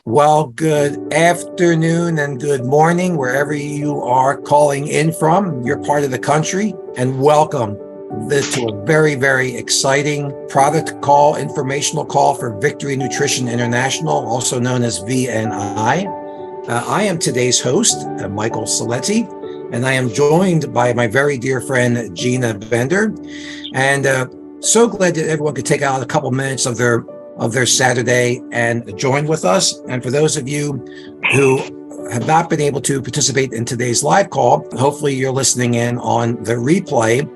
Well, good afternoon and good morning, wherever you are calling in from. You're part of the country, and welcome to a very, very exciting product call, informational call for Victory Nutrition International, also known as VNI. I am today's host, Michael Saletti, and I am joined by my very dear friend, Gina Bender. And so glad that everyone could take out a couple minutes of their Saturday and join with us. And for those of you who have not been able to participate in today's live call, hopefully you're listening in on the replay,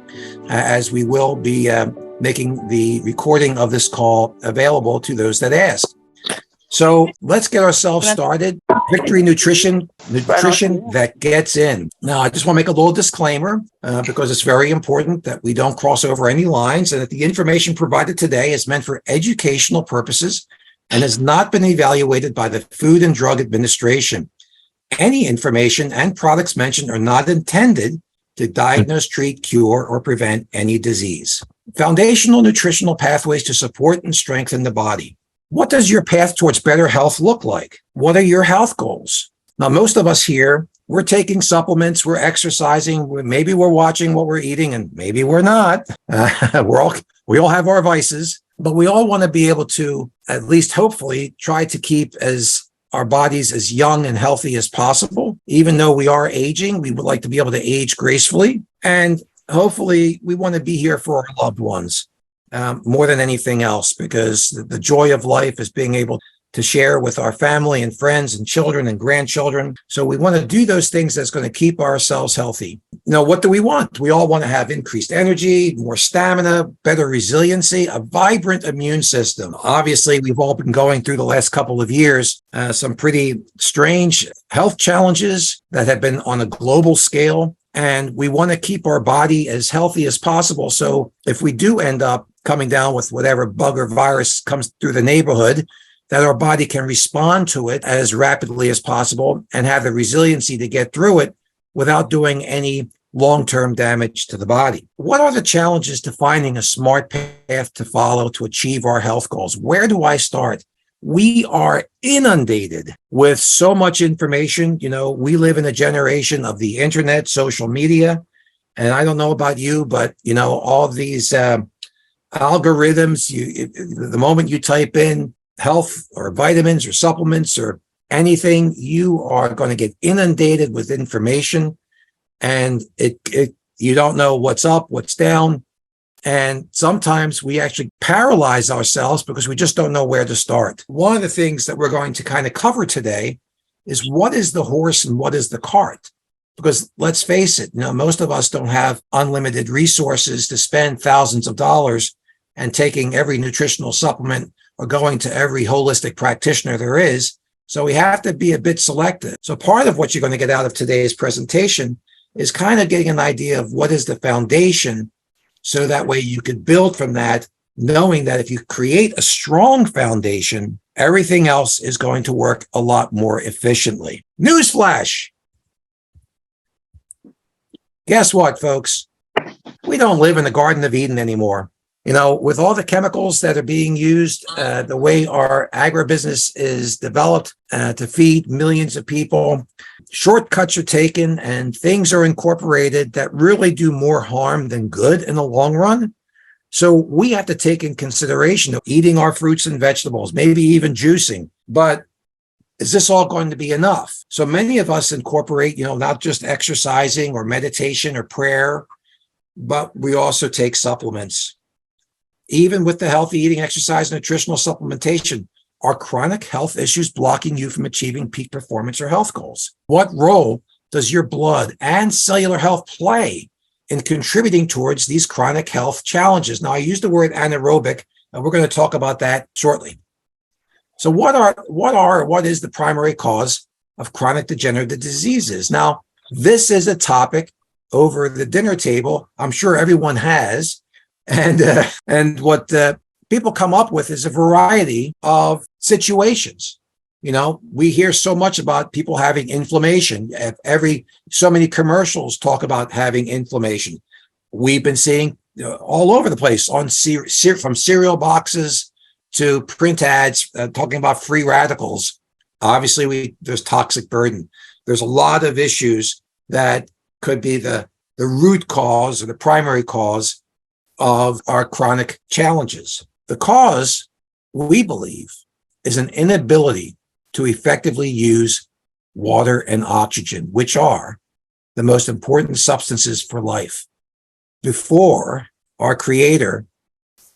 as we will be making the recording of this call available to those that ask. So let's get ourselves started. Victory Nutrition that gets in. Now, I just want to make a little disclaimer because it's very important that we don't cross over any lines and that the information provided today is meant for educational purposes and has not been evaluated by the Food and Drug Administration. Any information and products mentioned are not intended to diagnose, treat, cure, or prevent any disease. Foundational nutritional pathways to support and strengthen the body. What does your path towards better health look like? What are your health goals? Now, most of us here, we're taking supplements, we're exercising, maybe we're watching what we're eating, and maybe we're not. We all have our vices, but we all want to be able to, at least hopefully, try to keep our bodies as young and healthy as possible. Even though we are aging, we would like to be able to age gracefully. And hopefully, we want to be here for our loved ones. More than anything else, because the joy of life is being able to share with our family and friends and children and grandchildren. So we want to do those things that's going to keep ourselves healthy. What do we want? We all want to have increased energy, more stamina, better resiliency, a vibrant immune system. Obviously, we've all been going through the last couple of years some pretty strange health challenges that have been on a global scale. And we want to keep our body as healthy as possible. So if we do end up coming down with whatever bug or virus comes through the neighborhood, that our body can respond to it as rapidly as possible and have the resiliency to get through it without doing any long-term damage to the body. What are the challenges to finding a smart path to follow to achieve our health goals? Where do I start? We are inundated with so much information. We live in a generation of the internet, social media, and I don't know about you, but all these algorithms, the moment you type in health or vitamins or supplements or anything, you are going to get inundated with information, and you don't know what's up, what's down. And sometimes we actually paralyze ourselves because we just don't know where to start. One of the things that we're going to kind of cover today is what is the horse and what is the cart? Because let's face it, most of us don't have unlimited resources to spend thousands of dollars and taking every nutritional supplement or going to every holistic practitioner there is. So we have to be a bit selective. So part of what you're going to get out of today's presentation is kind of getting an idea of what is the foundation, so that way you can build from that, knowing that if you create a strong foundation, everything else is going to work a lot more efficiently. Newsflash! Guess what, folks? We don't live in the Garden of Eden anymore. With all the chemicals that are being used, the way our agribusiness is developed to feed millions of people, shortcuts are taken and things are incorporated that really do more harm than good in the long run. So we have to take in consideration of eating our fruits and vegetables, maybe even juicing. But is this all going to be enough? So many of us incorporate, not just exercising or meditation or prayer, but we also take supplements. Even with the healthy eating, exercise, nutritional supplementation, are chronic health issues blocking you from achieving peak performance or health goals? What role does your blood and cellular health play in contributing towards these chronic health challenges? Now, I use the word anaerobic, and we're going to talk about that shortly. So what is the primary cause of chronic degenerative diseases? Now, this is a topic over the dinner table I'm sure everyone has. And what people come up with is a variety of situations. We hear so much about people having inflammation. So many commercials talk about having inflammation. We've been seeing all over the place from cereal boxes to print ads talking about free radicals. Obviously, there's toxic burden. There's a lot of issues that could be the root cause or the primary cause of our chronic challenges. The cause, we believe, is an inability to effectively use water and oxygen, which are the most important substances for life. Before our Creator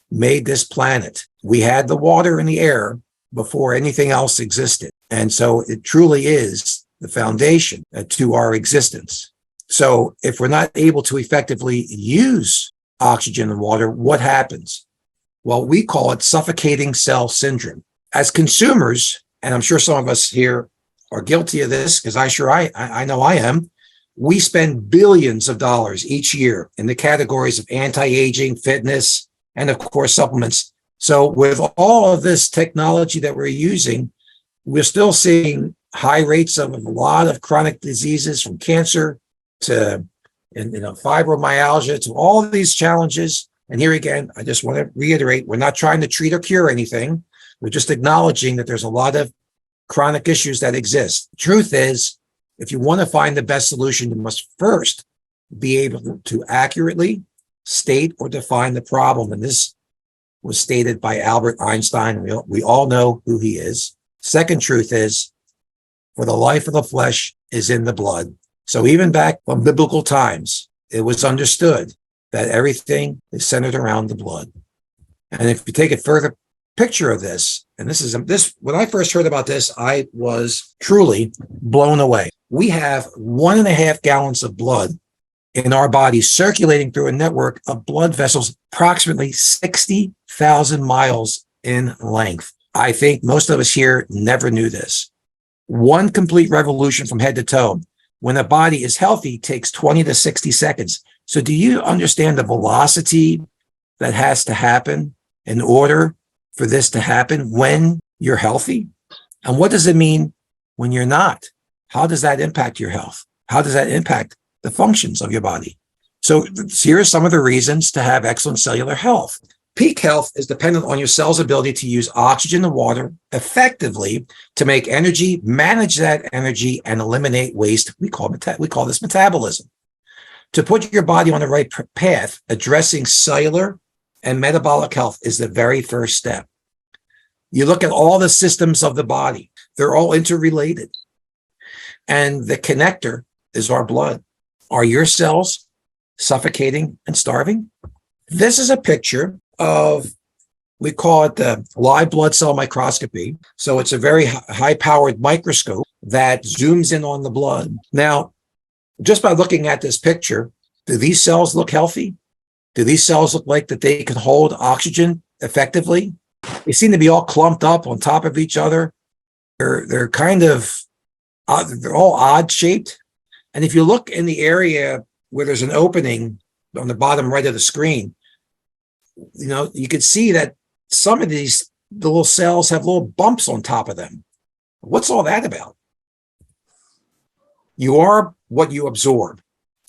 made this planet, we had the water and the air before anything else existed. And so it truly is the foundation to our existence. So if we're not able to effectively use oxygen and water, what happens? Well, we call it suffocating cell syndrome. As consumers, and I'm sure some of us here are guilty of this, because I know I am, we spend billions of dollars each year in the categories of anti-aging, fitness, and of course, supplements. So with all of this technology that we're using, we're still seeing high rates of a lot of chronic diseases, from cancer to fibromyalgia, to all of these challenges. And here again, I just want to reiterate, we're not trying to treat or cure anything. We're just acknowledging that there's a lot of chronic issues that exist. Truth is, if you want to find the best solution, you must first be able to accurately state or define the problem. And this was stated by Albert Einstein. We all know who he is. Second truth is, for the life of the flesh is in the blood. So even back from biblical times, it was understood that everything is centered around the blood. And if you take a further picture of this, and this when I first heard about this, I was truly blown away. We have 1.5 gallons of blood in our body circulating through a network of blood vessels approximately 60,000 miles in length. I think most of us here never knew this. One complete revolution from head to toe, when a body is healthy, takes 20 to 60 seconds. So do you understand the velocity that has to happen in order for this to happen when you're healthy? And what does it mean when you're not? How does that impact your health? How does that impact the functions of your body? So here are some of the reasons to have excellent cellular health. Peak health is dependent on your cell's ability to use oxygen and water effectively to make energy, manage that energy, and eliminate waste. We call this metabolism. To put your body on the right path, addressing cellular and metabolic health is the very first step. You look at all the systems of the body. They're all interrelated. And the connector is our blood. Are your cells suffocating and starving? This is a picture of, we call it the live blood cell microscopy. So it's a very high-powered microscope that zooms in on the blood. Now, just by looking at this picture, do these cells look healthy? Do these cells look like that they can hold oxygen effectively? They seem to be all clumped up on top of each other. They're kind of, they're all odd shaped. And if you look in the area where there's an opening on the bottom right of the screen, you can see that some of the little cells have little bumps on top of them. What's all that about? You are what you absorb.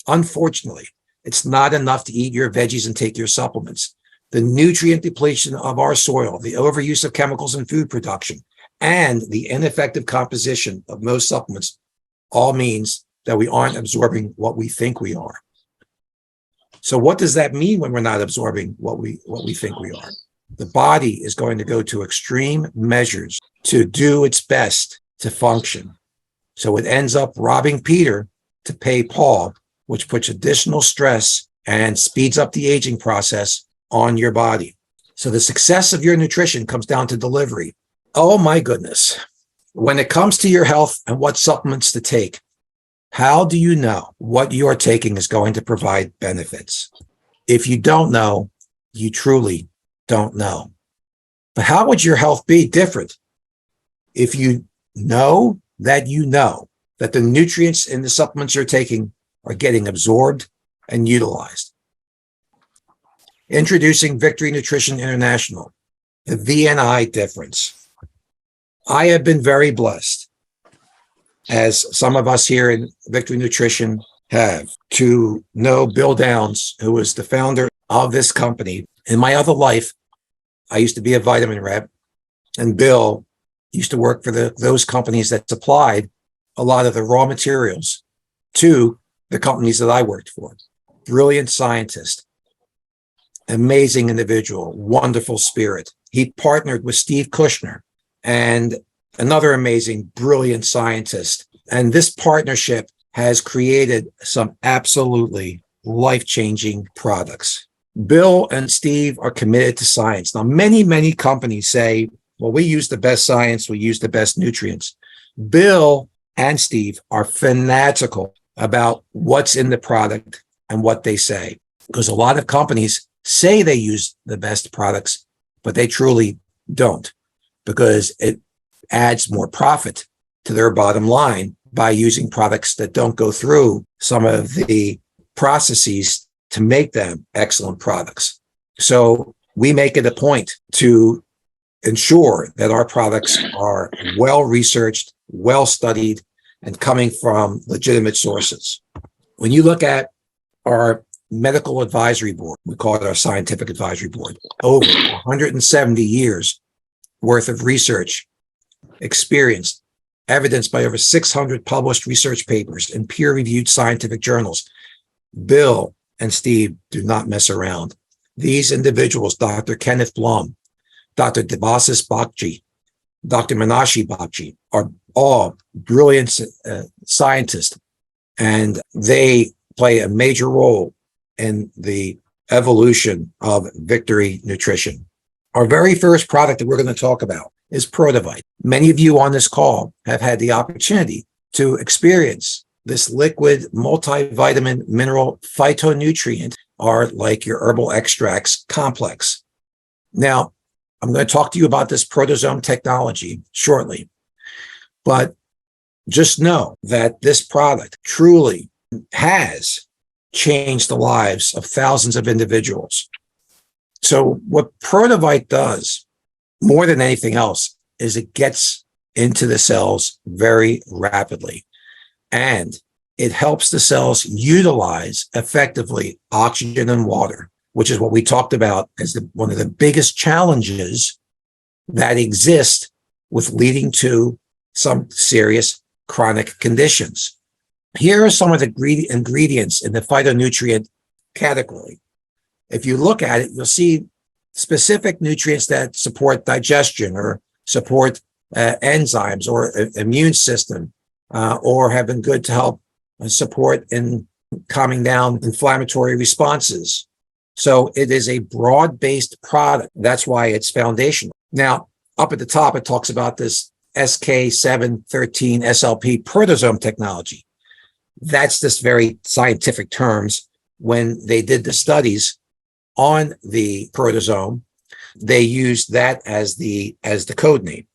Unfortunately, it's not enough to eat your veggies and take your supplements. The nutrient depletion of our soil, the overuse of chemicals in food production, and the ineffective composition of most supplements all means that we aren't absorbing what we think we are. So what does that mean when we're not absorbing what we think we are? The body is going to go to extreme measures to do its best to function. So it ends up robbing Peter to pay Paul, which puts additional stress and speeds up the aging process on your body. So the success of your nutrition comes down to delivery. Oh my goodness. When it comes to your health and what supplements to take, how do you know what you are taking is going to provide benefits? If you don't know, you truly don't know. But how would your health be different if you know that the nutrients in the supplements you're taking are getting absorbed and utilized? Introducing Victory Nutrition International, the VNI difference. I have been very blessed, as some of us here in Victory Nutrition have, to know Bill Downs, who was the founder of this company. In my other life, I used to be a vitamin rep, and Bill used to work for those companies that supplied a lot of the raw materials to the companies that I worked for. Brilliant scientist, amazing individual, wonderful spirit. He partnered with Steve Kushner and another amazing, brilliant scientist. And this partnership has created some absolutely life-changing products. Bill and Steve are committed to science. Now, many companies say, well, we use the best science, we use the best nutrients. Bill and Steve are fanatical about what's in the product and what they say, because a lot of companies say they use the best products, but they truly don't, because it adds more profit to their bottom line by using products that don't go through some of the processes to make them excellent products. So we make it a point to ensure that our products are well researched, well studied, and coming from legitimate sources. When you look at our medical advisory board, we call it our scientific advisory board, over 170 years worth of research, experience, evidenced by over 600 published research papers in peer-reviewed scientific journals. Bill and Steve do not mess around. These individuals, Dr. Kenneth Blum, Dr. Devasis Bakji, Dr. Meenakshi Bakji, are all brilliant scientists, and they play a major role in the evolution of Victory Nutrition. Our very first product that we're going to talk about is Prodovite. Many of you on this call have had the opportunity to experience this liquid multivitamin mineral phytonutrient, or like your herbal extracts complex. Now, I'm going to talk to you about this Prodosome technology shortly, but just know that this product truly has changed the lives of thousands of individuals. So what Prodovite does more than anything else is it gets into the cells very rapidly, and it helps the cells utilize effectively oxygen and water, which is what we talked about as one of the biggest challenges that exist with leading to some serious chronic conditions. Here are some of the ingredients in the phytonutrient category. If you look at it, you'll see specific nutrients that support digestion or support enzymes or immune system, or have been good to help support in calming down inflammatory responses. So it is a broad-based product. That's why it's foundational. Now, up at the top, it talks about this SK713 SLP Prodosome Technology. That's this very scientific terms. When they did the studies on the prodosome, they used that as the code name.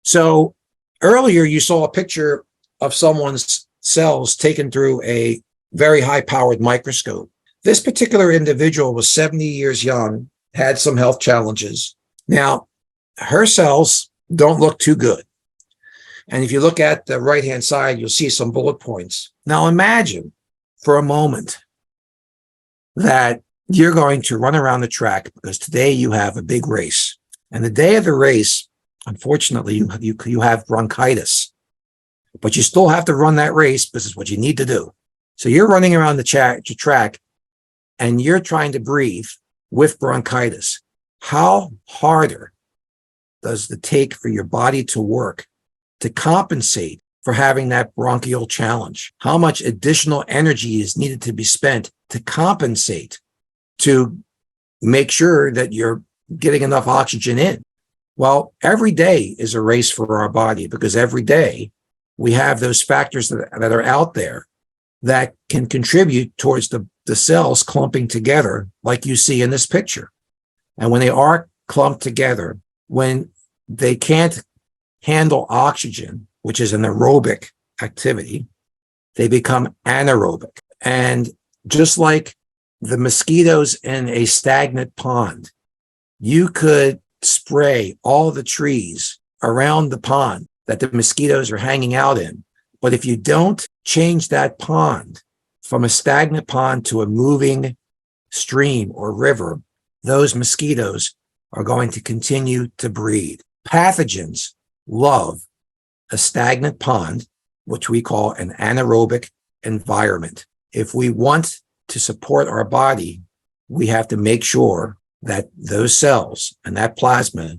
So earlier you saw a picture of someone's cells taken through a very high-powered microscope. This particular individual was 70 years young, had some health challenges. Now, her cells don't look too good. And if you look at the right-hand side, you'll see some bullet points. Now imagine for a moment that you're going to run around the track, because today you have a big race. And the day of the race, unfortunately, you have bronchitis. But you still have to run that race because it's what you need to do. So you're running around the track and you're trying to breathe with bronchitis. How harder does it take for your body to work to compensate for having that bronchial challenge? How much additional energy is needed to be spent to compensate, to make sure that you're getting enough oxygen in? Well, every day is a race for our body, because every day we have those factors that are out there that can contribute towards the cells clumping together like you see in this picture. And when they are clumped together, when they can't handle oxygen, which is an aerobic activity, they become anaerobic. And just like the mosquitoes in a stagnant pond, you could spray all the trees around the pond that the mosquitoes are hanging out in. But if you don't change that pond from a stagnant pond to a moving stream or river, those mosquitoes are going to continue to breed. Pathogens love a stagnant pond, which we call an anaerobic environment. If we want to support our body, we have to make sure that those cells and that plasma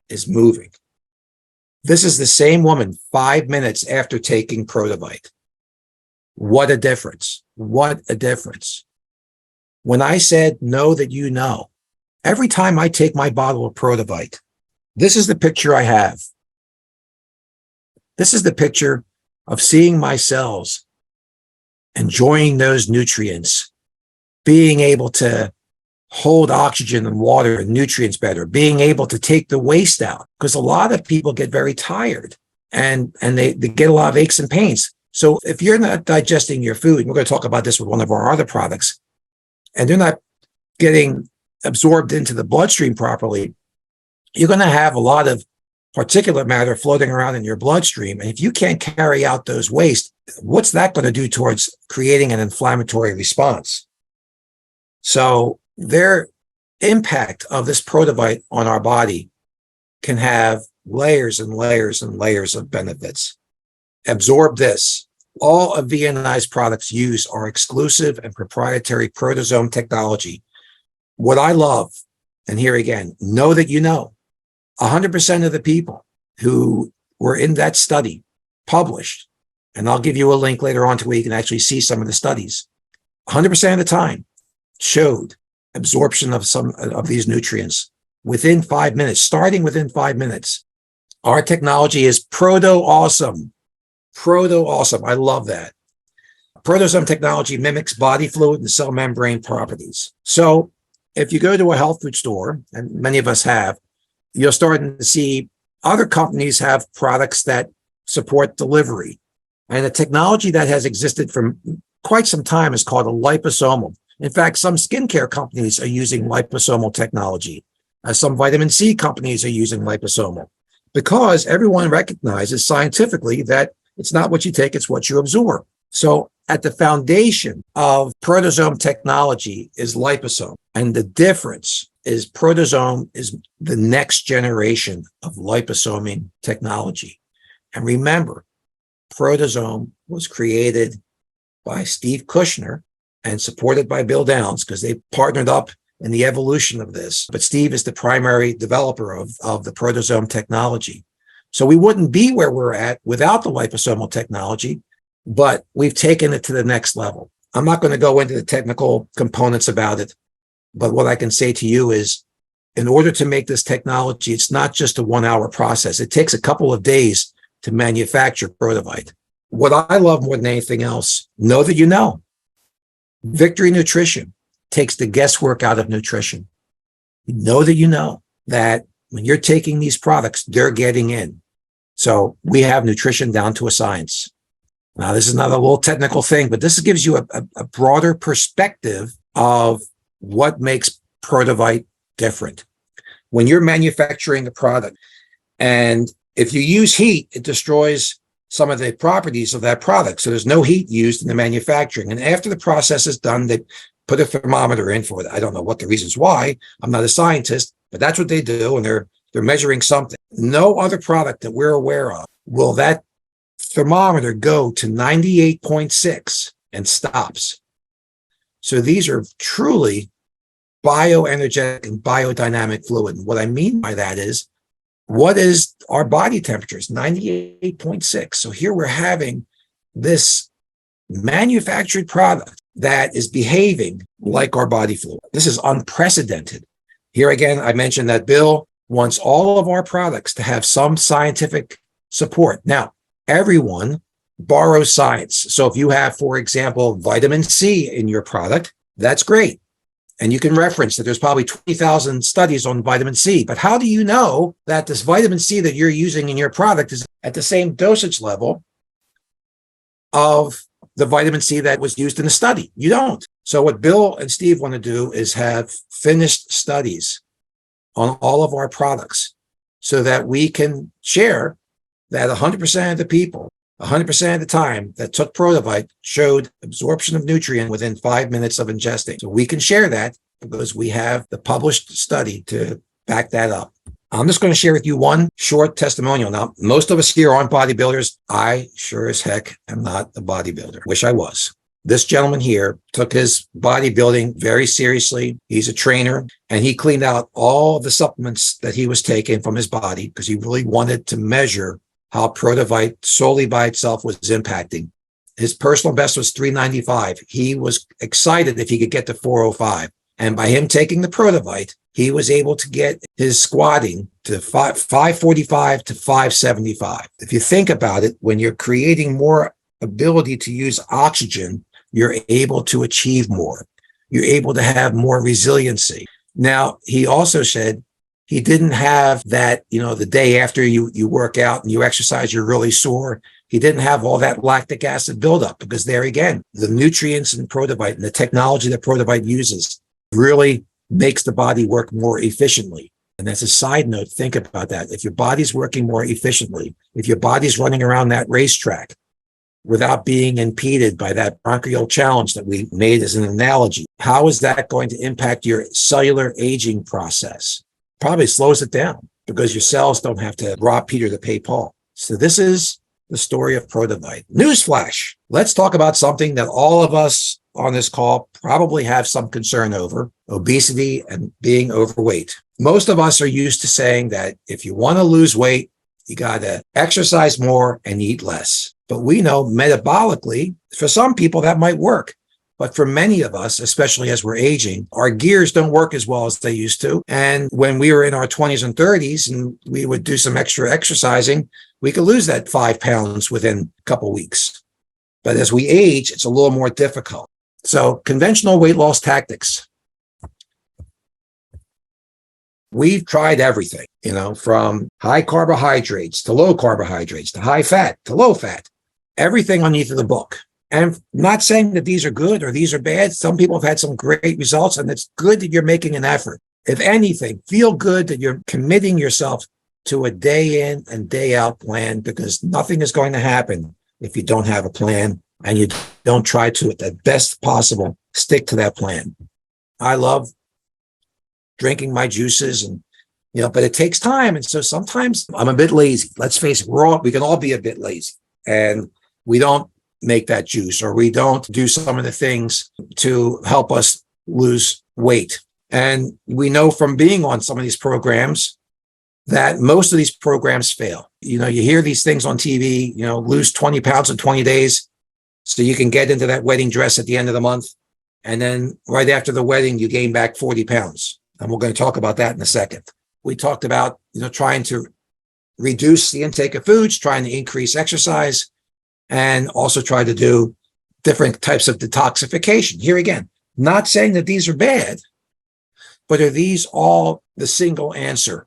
is moving. This is the same woman 5 minutes after taking Prodovite. What a difference. What a difference. When I said know that you know, every time I take my bottle of Prodovite, this is the picture I have. This is the picture of seeing my cells enjoying those nutrients, being able to hold oxygen and water and nutrients better, being able to take the waste out, because a lot of people get very tired and they get a lot of aches and pains. So if you're not digesting your food, and we're going to talk about this with one of our other products, and they're not getting absorbed into the bloodstream properly, you're going to have a lot of particulate matter floating around in your bloodstream. And if you can't carry out those waste, what's that going to do towards creating an inflammatory response? So their impact of this Prodovite on our body can have layers and layers and layers of benefits. Absorb this. All of VNI's products use our exclusive and proprietary Prodosome technology. What I love, and here again, know that you know, 100% of the people who were in that study published, and I'll give you a link later on to where you can actually see some of the studies, 100% of the time showed absorption of some of these nutrients within 5 minutes, starting within 5 minutes. Our technology is awesome. Awesome. I love that. Prodosome technology mimics body fluid and cell membrane properties. So if you go to a health food store, and many of us have, you're starting to see other companies have products that support delivery. And the technology that has existed for quite some time is called a liposomal. In fact, some skincare companies are using liposomal technology. Some vitamin C companies are using liposomal, because everyone recognizes scientifically that it's not what you take, it's what you absorb. So at the foundation of Prodosome technology is liposome. And the difference is Prodosome is the next generation of liposoming technology. And remember, Prodosome was created by Steve Kushner and supported by Bill Downs, because they partnered up in the evolution of this. But Steve is the primary developer of the Prodosome technology. So we wouldn't be where we're at without the liposomal technology, but we've taken it to the next level. I'm not going to go into the technical components about it, but what I can say to you is, in order to make this technology, it's not just a 1 hour process. It takes a couple of days to manufacture Prodovite. What I love more than anything else, know that you know. Victory Nutrition takes the guesswork out of nutrition. Know that you know that when you're taking these products, they're getting in. So we have nutrition down to a science. Now, this is not a little technical thing, but this gives you a broader perspective of what makes Prodovite different. When you're manufacturing a product, and if you use heat, it destroys some of the properties of that product. So there's no heat used in the manufacturing. And after the process is done, they put a thermometer in for it. I don't know what the reasons why. I'm not a scientist, but that's what they do. And they're measuring something. No other product that we're aware of will that thermometer go to 98.6 and stops. So these are truly bioenergetic and biodynamic fluid. And what I mean by that is, what is our body temperature? It's 98.6. So here we're having this manufactured product that is behaving like our body fluid. This is unprecedented. Here again, I mentioned that Bill wants all of our products to have some scientific support. Now, everyone borrows science. So if you have, for example, vitamin C in your product, that's great. And you can reference that there's probably 20,000 studies on vitamin C. But how do you know that this vitamin C that you're using in your product is at the same dosage level of the vitamin C that was used in the study? You don't. So what Bill and Steve want to do is have finished studies on all of our products so that we can share that 100% of the people, 100% of the time that took Prodovite showed absorption of nutrient within 5 minutes of ingesting. So we can share that because we have the published study to back that up. I'm just going to share with you one short testimonial. Now, most of us here aren't bodybuilders. I sure as heck am not a bodybuilder. Wish I was. This gentleman here took his bodybuilding very seriously. He's a trainer, and he cleaned out all the supplements that he was taking from his body because he really wanted to measure how Prodovite solely by itself was impacting. His personal best was 395. He was excited if he could get to 405. And by him taking the Prodovite, he was able to get his squatting to 545 to 575. If you think about it, when you're creating more ability to use oxygen, you're able to achieve more. You're able to have more resiliency. Now, he also said he didn't have that, the day after you work out and you exercise, you're really sore. He didn't have all that lactic acid buildup because there again, the nutrients in Prodovite and the technology that Prodovite uses really makes the body work more efficiently. And as a side note, think about that. If your body's working more efficiently, if your body's running around that racetrack without being impeded by that bronchial challenge that we made as an analogy, how is that going to impact your cellular aging process? Probably slows it down because your cells don't have to rob Peter to pay Paul. So this is the story of Prodovite. Newsflash. Let's talk about something that all of us on this call probably have some concern over: obesity and being overweight. Most of us are used to saying that if you want to lose weight, you got to exercise more and eat less. But we know metabolically, for some people that might work. But for many of us, especially as we're aging, our gears don't work as well as they used to. And when we were in our 20s and 30s and we would do some extra exercising, we could lose that 5 pounds within a couple of weeks. But as we age, it's a little more difficult. So conventional weight loss tactics. We've tried everything, from high carbohydrates to low carbohydrates to high fat to low fat, everything underneath of the book. And I'm not saying that these are good or these are bad. Some people have had some great results, and it's good that you're making an effort. If anything, feel good that you're committing yourself to a day in and day out plan, because nothing is going to happen if you don't have a plan and you don't try to, at the best possible, stick to that plan. I love drinking my juices and, but it takes time. And so sometimes I'm a bit lazy. Let's face it, we can all be a bit lazy, and we don't make that juice, or we don't do some of the things to help us lose weight. And we know from being on some of these programs that most of these programs fail. You hear these things on TV, lose 20 pounds in 20 days so you can get into that wedding dress at the end of the month. And then right after the wedding, you gain back 40 pounds. And we're going to talk about that in a second. We talked about, trying to reduce the intake of foods, trying to increase exercise, and also try to do different types of detoxification. Here again, not saying that these are bad, but are these all the single answer?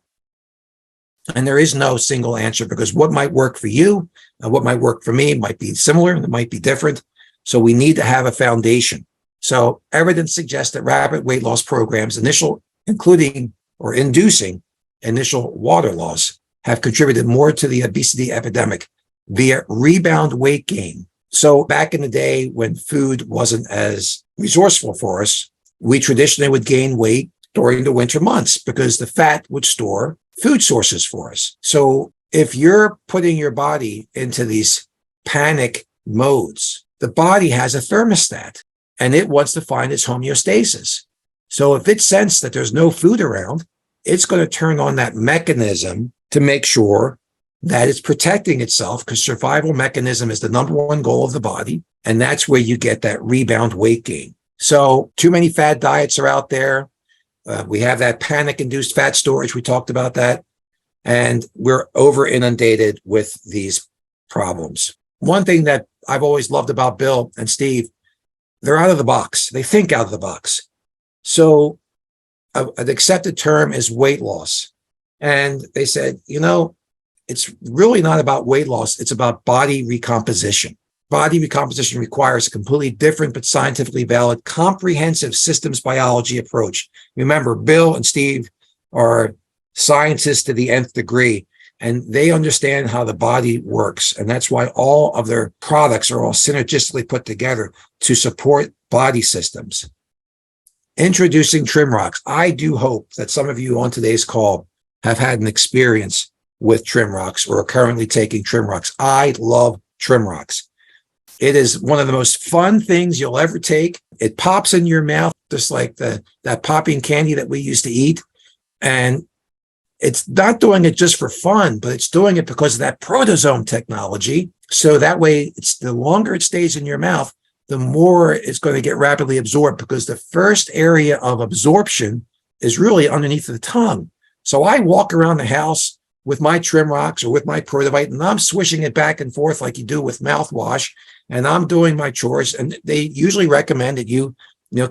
And there is no single answer, because what might work for you and what might work for me might be similar and it might be different. So we need to have a foundation. So evidence suggests that rapid weight loss programs, including or inducing initial water loss, have contributed more to the obesity epidemic via rebound weight gain. So back in the day when food wasn't as resourceful for us, we traditionally would gain weight during the winter months because the fat would store food sources for us. So if you're putting your body into these panic modes, the body has a thermostat and it wants to find its homeostasis. So if it senses that there's no food around, it's going to turn on that mechanism to make sure that it's protecting itself, because survival mechanism is the number one goal of the body. And that's where you get that rebound weight gain. So too many fad diets are out there. We have that panic-induced fat storage. We talked about that. And we're over inundated with these problems. One thing that I've always loved about Bill and Steve, they're out of the box. They think out of the box. So an accepted term is weight loss. And they said, it's really not about weight loss. It's about body recomposition. Body recomposition requires a completely different but scientifically valid, comprehensive systems biology approach. Remember, Bill and Steve are scientists to the nth degree, and they understand how the body works. And that's why all of their products are all synergistically put together to support body systems. Introducing Trim Rocks. I do hope that some of you on today's call have had an experience with Trimrox or are currently taking Trimrox. I love Trimrox. It is one of the most fun things you'll ever take. It pops in your mouth just like that popping candy that we used to eat. And it's not doing it just for fun, but it's doing it because of that Prodosome technology. So that way, it's the longer it stays in your mouth, the more it's going to get rapidly absorbed, because the first area of absorption is really underneath the tongue. So I walk around the house with my Trimrox or with my Prodovite, and I'm swishing it back and forth like you do with mouthwash, and I'm doing my chores. And they usually recommend that you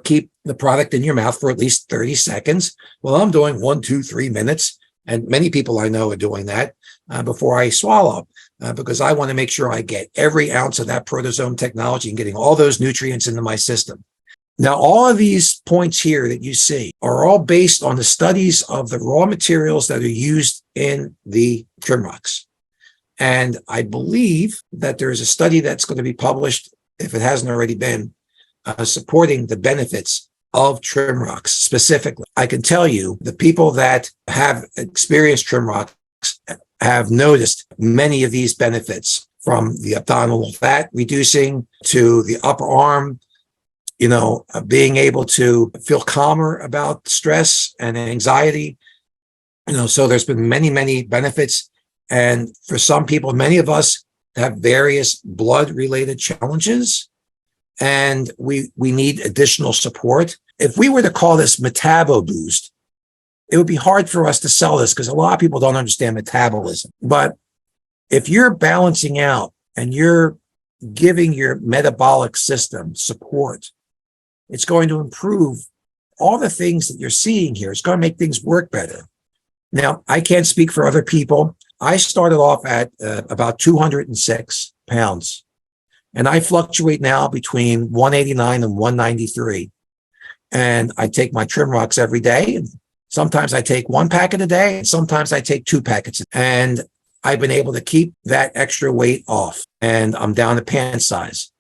keep the product in your mouth for at least 30 seconds. Well, I'm doing 1, 2, 3 minutes. And many people I know are doing that before I swallow, because I want to make sure I get every ounce of that Prodosome technology and getting all those nutrients into my system. Now, all of these points here that you see are all based on the studies of the raw materials that are used in the Trimrox. And I believe that there is a study that's going to be published, if it hasn't already been, supporting the benefits of Trimrox specifically. I can tell you the people that have experienced Trimrox have noticed many of these benefits, from the abdominal fat reducing to the upper arm, being able to feel calmer about stress and anxiety. So there's been many, many benefits. And for some people, many of us have various blood-related challenges, and we need additional support. If we were to call this Metabo Boost, it would be hard for us to sell this because a lot of people don't understand metabolism. But if you're balancing out and you're giving your metabolic system support, it's going to improve all the things that you're seeing here. It's going to make things work better. Now, I can't speak for other people. I started off at about 206 pounds. And I fluctuate now between 189 and 193. And I take my Trimrox every day. And sometimes I take 1 packet a day, and sometimes I take 2 packets. And I've been able to keep that extra weight off. And I'm down to pant size.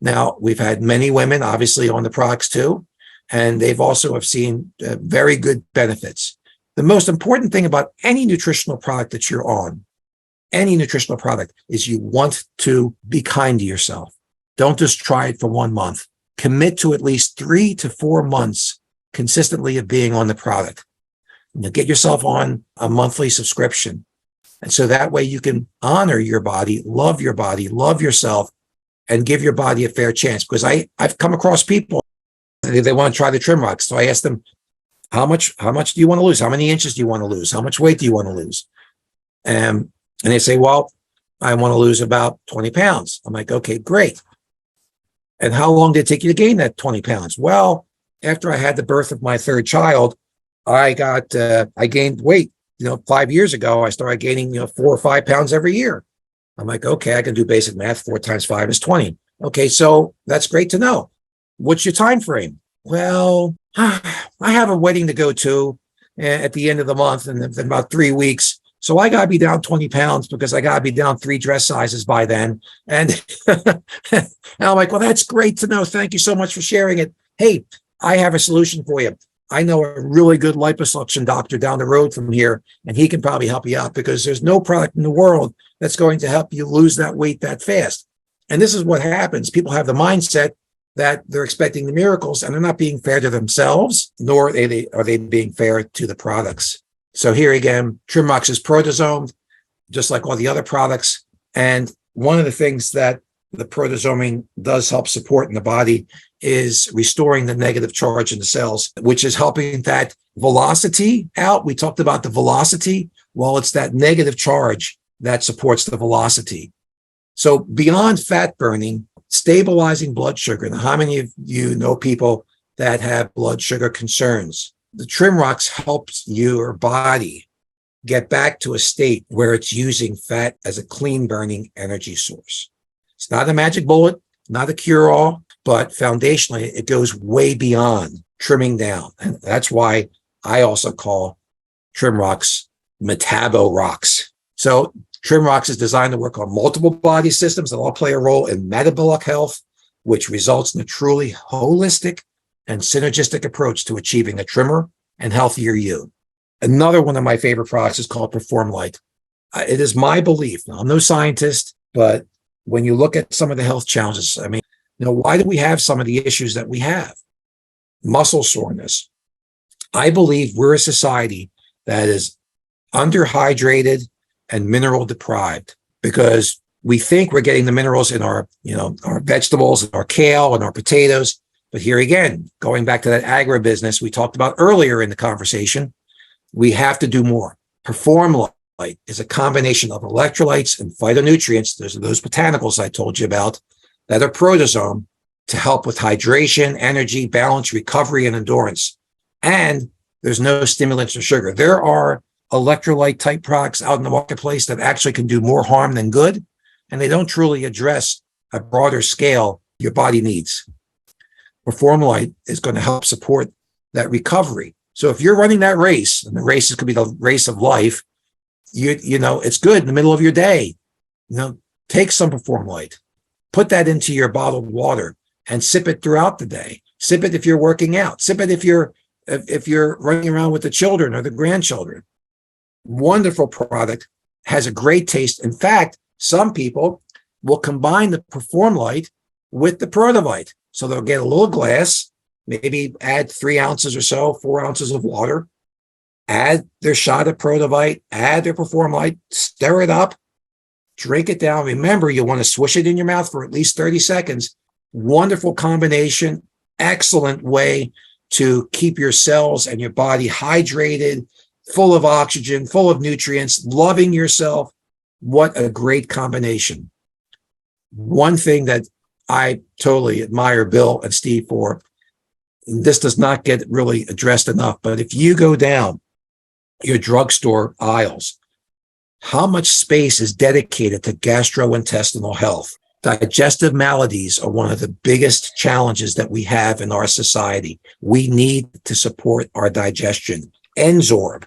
Now, we've had many women, obviously, on the products too. And they've also have seen very good benefits. The most important thing about any nutritional product that you're on, any nutritional product, is you want to be kind to yourself. Don't just try it for 1 month. Commit to at least 3 to 4 months consistently of being on the product. Get yourself on a monthly subscription. And so that way you can honor your body, love yourself, and give your body a fair chance. Because I've come across people, they want to try the Trimrox. So I ask them, how much do you want to lose? How many inches do you want to lose? How much weight do you want to lose? And they say, well, I want to lose about 20 pounds. I'm like, okay, great. And how long did it take you to gain that 20 pounds? Well, after I had the birth of my 3rd child, I gained weight. 5 years ago, I started gaining, 4 or 5 pounds every year. I'm like, okay, I can do basic math. 4 times 5 is 20. Okay, so that's great to know. What's your time frame? Well, I have a wedding to go to at the end of the month in about 3 weeks. So I got to be down 20 pounds because I got to be down 3 dress sizes by then. And, and I'm like, well, that's great to know. Thank you so much for sharing it. Hey, I have a solution for you. I know a really good liposuction doctor down the road from here, and he can probably help you out, because there's no product in the world that's going to help you lose that weight that fast. And this is what happens. People have the mindset that they're expecting the miracles, and they're not being fair to themselves, nor are they being fair to the products. So here again, Trimrox is Prodosome, just like all the other products. And one of the things that the Prodosome does help support in the body is restoring the negative charge in the cells, which is helping that velocity out. We talked about the velocity. Well, it's that negative charge that supports the velocity. So beyond fat burning, stabilizing blood sugar. Now, how many of you know people that have blood sugar concerns? The Trimrox helps your body get back to a state where it's using fat as a clean burning energy source. It's not a magic bullet, not a cure-all, but foundationally, it goes way beyond trimming down. And that's why I also call Trimrox Metabo Rocks. So Trimrox is designed to work on multiple body systems that all play a role in metabolic health, which results in a truly holistic and synergistic approach to achieving a trimmer and healthier you. Another one of my favorite products is called Perform Light. It is my belief. Now, I'm no scientist, but when you look at some of the health challenges, I mean, why do we have some of the issues that we have? Muscle soreness. I believe we're a society that is underhydrated and mineral deprived because we think we're getting the minerals in our vegetables, our kale and our potatoes. But here again, going back to that agribusiness we talked about earlier in the conversation, we have to do more. Perform Light is a combination of electrolytes and phytonutrients. There's those botanicals I told you about that are Prodosome to help with hydration, energy, balance, recovery, and endurance. And there's no stimulants or sugar. There are electrolyte type products out in the marketplace that actually can do more harm than good, and they don't truly address a broader scale your body needs. Perform Light is going to help support that recovery. So if you're running that race, and the race is going to be the race of life, it's good in the middle of your day. Take some Perform Light, put that into your bottled water, and sip it throughout the day. Sip it if you're working out. Sip it if you're running around with the children or the grandchildren. Wonderful product, has a great taste. In fact, some people will combine the Perform Light with the Prodovite. So they'll get a little glass, maybe add 3 ounces or so, 4 ounces of water, add their shot of Prodovite, add their Perform Light, stir it up, drink it down. Remember, you want to swish it in your mouth for at least 30 seconds. Wonderful combination, excellent way to keep your cells and your body hydrated, full of oxygen, full of nutrients, loving yourself. What a great combination. One thing that I totally admire Bill and Steve for, and this does not get really addressed enough, but if you go down your drugstore aisles, how much space is dedicated to gastrointestinal health? Digestive maladies are one of the biggest challenges that we have in our society. We need to support our digestion. Enzorb.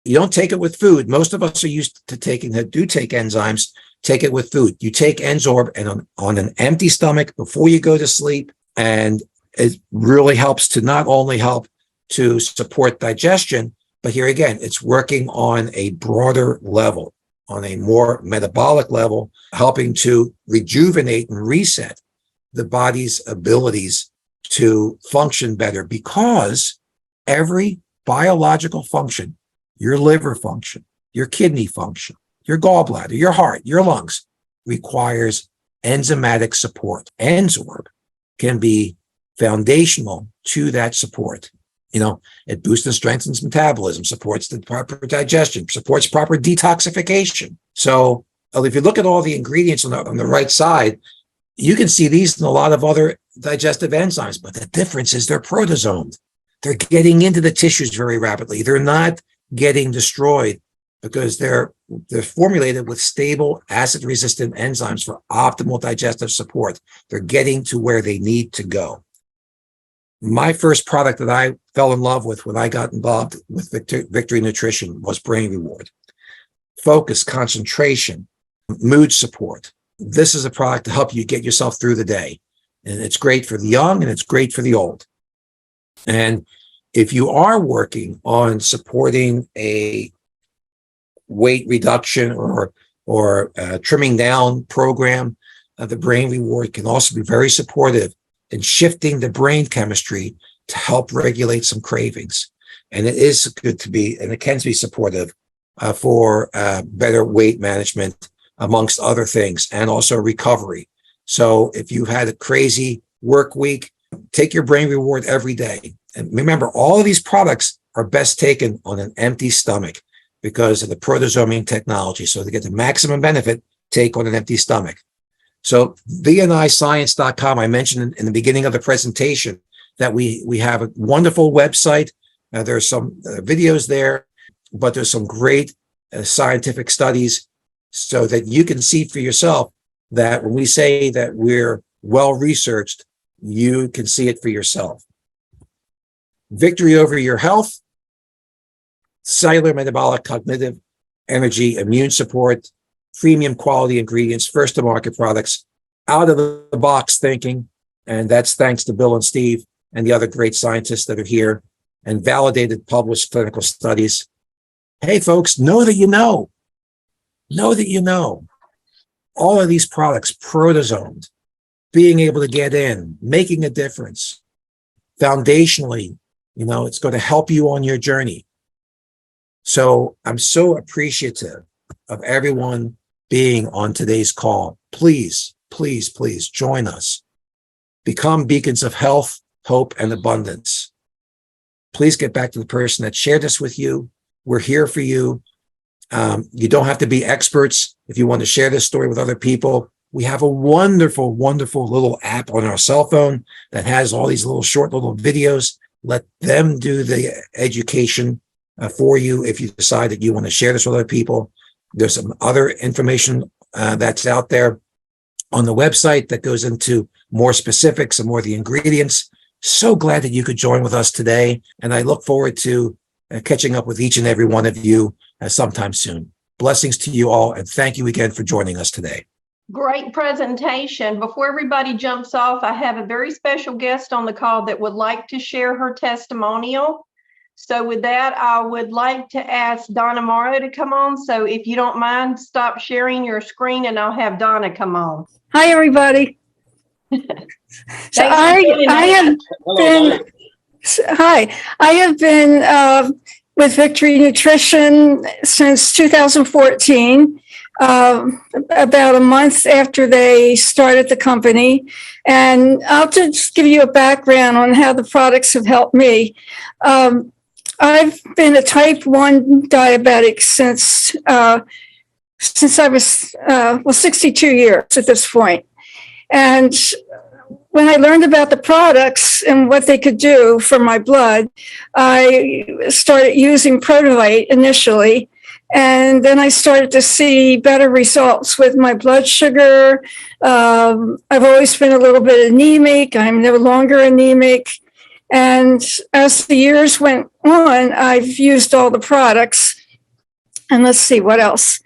You don't take it with food. Most of us are used to take enzymes, take it with food. You take Enzorb and on an empty stomach before you go to sleep, and it really helps to not only help to support digestion, but here again, it's working on a broader level, on a more metabolic level, helping to rejuvenate and reset the body's abilities to function better, because every biological function, your liver function, your kidney function, your gallbladder, your heart, your lungs, requires enzymatic support. Enzorb can be foundational to that support. It boosts and strengthens metabolism, supports the proper digestion, supports proper detoxification. So if you look at all the ingredients on the right side, you can see these in a lot of other digestive enzymes, but the difference is they're protosomed. They're getting into the tissues very rapidly. They're not getting destroyed because they're formulated with stable acid-resistant enzymes for optimal digestive support. They're getting to where they need to go. My first product that I fell in love with when I got involved with Victory Nutrition was Brain Reward. Focus, concentration, mood support. This is a product to help you get yourself through the day. And it's great for the young and it's great for the old. And if you are working on supporting a weight reduction or trimming down program, the Brain Reward can also be very supportive in shifting the brain chemistry to help regulate some cravings. And it is good to be, and it can be supportive for better weight management, amongst other things, and also recovery. So if you've had a crazy work week, take your Brain Reward every day. And remember, all of these products are best taken on an empty stomach because of the Prodosome Technology. So to get the maximum benefit, take on an empty stomach. So VNIscience.com, I mentioned in the beginning of the presentation that we have a wonderful website. There's some videos there, but there's some great scientific studies so that you can see for yourself that when we say that we're well-researched, you can see it for yourself. Victory over your health, cellular, metabolic, cognitive, energy, immune support, premium quality ingredients, first to market products, out of the box thinking. And that's thanks to Bill and Steve and the other great scientists that are here, and validated, published clinical studies. Hey, folks, know that you know. Know that you know. All of these products, Prodosome, being able to get in, making a difference. Foundationally, it's going to help you on your journey. So I'm so appreciative of everyone being on today's call. Please, please, please join us. Become beacons of health, hope, and abundance. Please get back to the person that shared this with you. We're here for you. You don't have to be experts if you want to share this story with other people. We have a wonderful, wonderful little app on our cell phone that has all these short little videos. Let them do the education for you if you decide that you want to share this with other people. There's some other information that's out there on the website that goes into more specifics and more of the ingredients. So glad that you could join with us today. And I look forward to catching up with each and every one of you sometime soon. Blessings to you all. And thank you again for joining us today. Great presentation. Before everybody jumps off, I have a very special guest on the call that would like to share her testimonial. So with that, I would like to ask Donna Morrow to come on. So if you don't mind, stop sharing your screen and I'll have Donna come on. Hi, everybody. So I have been with Victory Nutrition since 2014, about a month after they started the company. And I'll just give you a background on how the products have helped me. I've been a type 1 diabetic since I was 62 years at this point. And when I learned about the products and what they could do for my blood, I started using Prodovite initially. And then I started to see better results with my blood sugar. I've always been a little bit anemic. I'm no longer anemic. And as the years went on, I've used all the products. And let's see what else.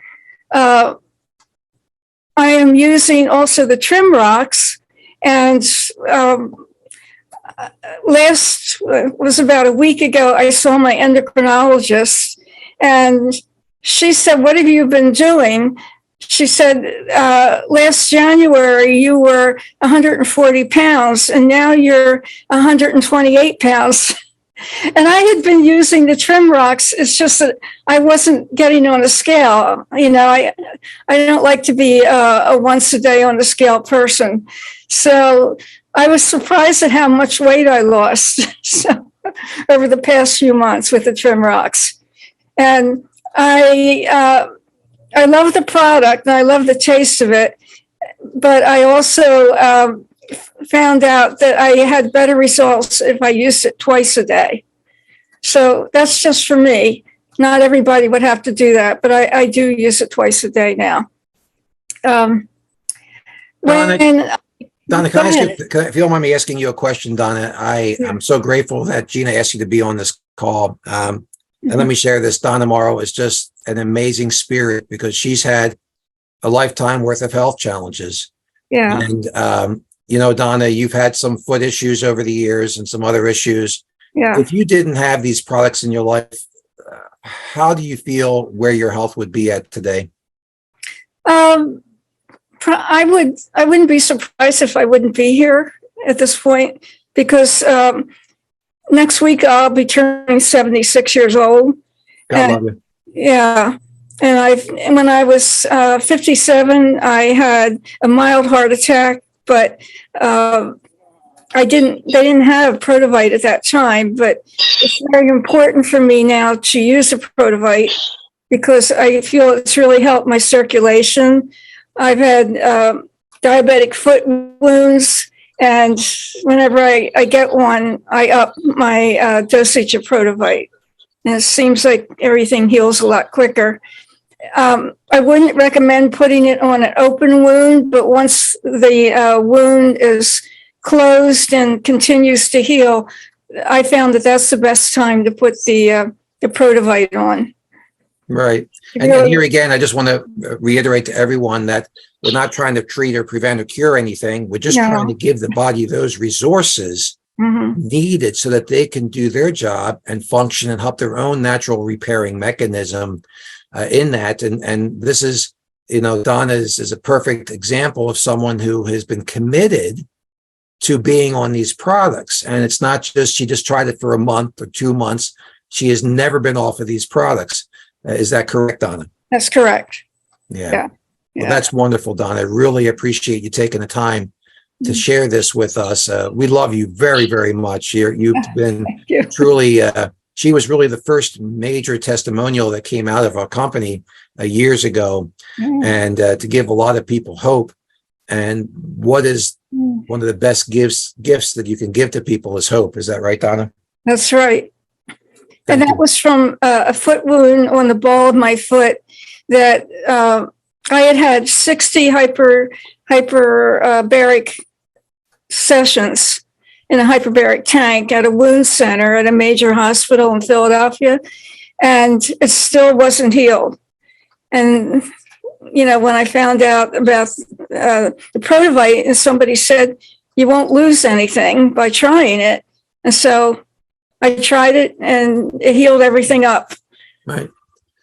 I am using also the Trim Rocks, and was about a week ago, I saw my endocrinologist, and she said, "What have you been doing?" She said, last January, you were 140 pounds, and now you're 128 pounds. And I had been using the Trim Rocks. It's just that I wasn't getting on a scale. I don't like to be a once a day on the scale person. So I was surprised at how much weight I lost over the past few months with the Trim Rocks. And I love the product and I love the taste of it. But I also found out that I had better results if I used it twice a day. So that's just for me. Not everybody would have to do that, but I do use it twice a day now. Donna, can I ask you, if you don't mind me asking you a question, Donna? I'm so grateful that Gina asked you to be on this call. And let me share this. Donna Morrow is just an amazing spirit because she's had a lifetime worth of health challenges. Yeah. And Donna, you've had some foot issues over the years and some other issues. Yeah. If you didn't have these products in your life, how do you feel where your health would be at today? I wouldn't be surprised if I wouldn't be here at this point because next week I'll be turning 76 years old. God love you. Yeah. And when I was 57, I had a mild heart attack, but they didn't have Prodovite at that time, but it's very important for me now to use a Prodovite because I feel it's really helped my circulation. I've had diabetic foot wounds, and whenever I get one, I up my dosage of Prodovite. And it seems like everything heals a lot quicker. I wouldn't recommend putting it on an open wound, but once the wound is closed and continues to heal, I found that that's the best time to put the Prodovite on. Right. And here again, I just want to reiterate to everyone that we're not trying to treat or prevent or cure anything. We're just trying to give the body those resources needed so that they can do their job and function and help their own natural repairing mechanism in that. And this is, Donna is a perfect example of someone who has been committed to being on these products. And it's not just, she just tried it for a month or 2 months. She has never been off of these products. Is that correct, Donna? That's correct. Yeah. Well, that's wonderful, Donna. I really appreciate you taking the time to share this with us. We love you very, very much. You've been truly, she was really the first major testimonial that came out of our company years ago, and to give a lot of people hope. And what is one of the best gifts that you can give to people is hope. Is that right, Donna? That's right. And that was from a foot wound on the ball of my foot that I had 60 hyperbaric sessions in a hyperbaric tank at a wound center at a major hospital in Philadelphia, and it still wasn't healed. And, when I found out about the Prodovite, and somebody said, you won't lose anything by trying it. And so I tried it and it healed everything up. Right.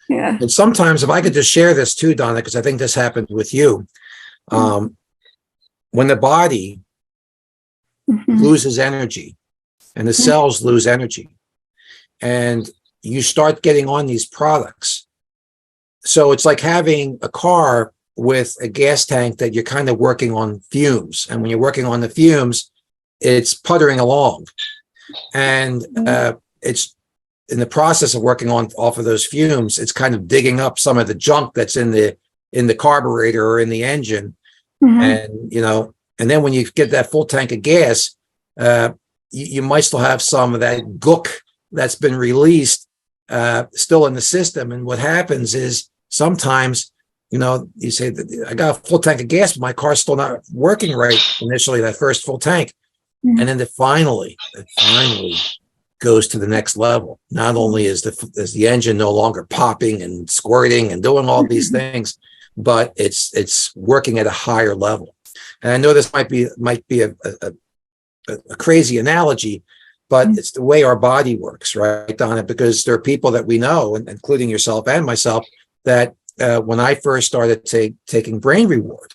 Yeah. And sometimes, if I could just share this too, Donna, because I think this happened with you, when the body loses energy and the cells lose energy and you start getting on these products. So it's like having a car with a gas tank that you're kind of working on fumes. And when you're working on the fumes, it's puttering along. And it's in the process of working off of those fumes, it's kind of digging up some of the junk that's in the carburetor or in the engine. And, and then when you get that full tank of gas, you might still have some of that gook that's been released still in the system. And what happens is sometimes, you say that I got a full tank of gas, but my car's still not working right initially, that first full tank. And then it finally goes to the next level. Not only is the engine no longer popping and squirting and doing all these things, but it's working at a higher level. And I know this might be a crazy analogy, but it's the way our body works, right, Donna? Because there are people that we know, including yourself and myself, that when I first started taking Brain Reward,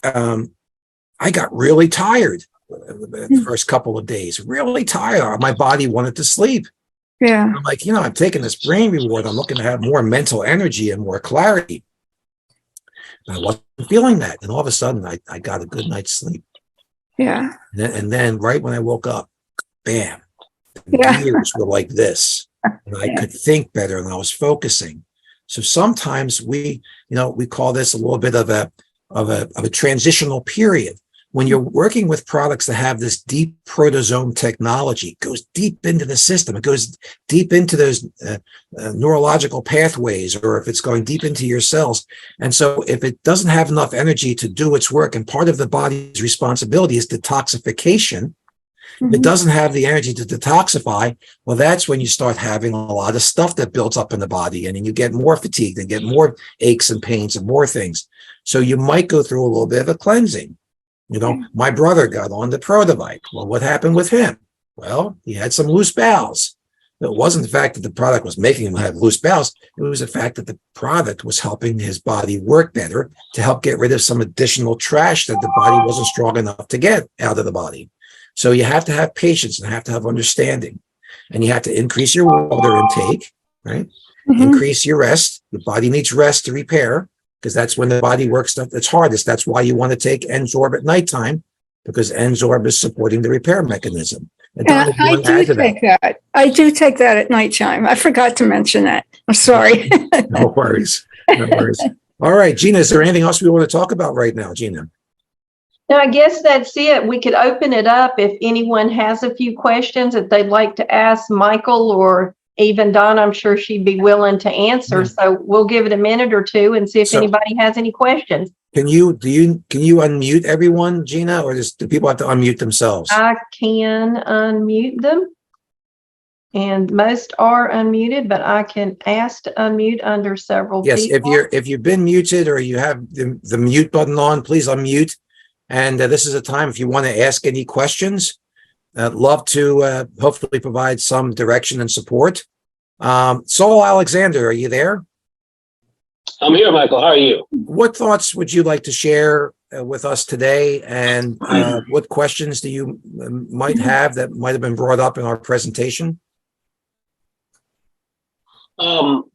I got really tired the first couple of days, really tired. My body wanted to sleep. Yeah. I'm like, I'm taking this Brain Reward. I'm looking to have more mental energy and more clarity. I wasn't feeling that. And all of a sudden, I got a good night's sleep. Yeah. And then right when I woke up, bam, the ears were like this. And I could think better and I was focusing. So sometimes we call this a little bit of a transitional period. When you're working with products that have this deep prodosome technology, it goes deep into the system. It goes deep into those neurological pathways, or if it's going deep into your cells. And so if it doesn't have enough energy to do its work, and part of the body's responsibility is detoxification, it doesn't have the energy to detoxify, well, that's when you start having a lot of stuff that builds up in the body, and then you get more fatigued and get more aches and pains and more things. So you might go through a little bit of a cleansing. My brother got on the Prodovite. Well, what happened with him? Well, he had some loose bowels. It wasn't the fact that the product was making him have loose bowels. It was the fact that the product was helping his body work better to help get rid of some additional trash that the body wasn't strong enough to get out of the body. So you have to have patience and have to have understanding. And you have to increase your water intake, right? Increase your rest. The body needs rest to repair, because that's when the body works at its hardest. That's why you want to take Enzorb at nighttime, because Enzorb is supporting the repair mechanism. And I do take that. I do take that at nighttime. I forgot to mention that. I'm sorry. No worries. No worries. All right, Gina, is there anything else we want to talk about right now, Gina? No, I guess that's it. We could open it up if anyone has a few questions that they'd like to ask Michael or even Donna. I'm sure she'd be willing to answer. So we'll give it a minute or two and see if anybody has any questions. Can you unmute everyone, Gina, or do people have to unmute themselves? I can unmute them, and most are unmuted, but I can ask to unmute under several Yes, people. if you've been muted or you have the mute button on, please unmute. And this is a time if you want to ask any questions, I'd love to hopefully provide some direction and support. Saul Alexander, are you there? I'm here, Michael. How are you? What thoughts would you like to share with us today, and what questions do you might have that might have been brought up in our presentation? Not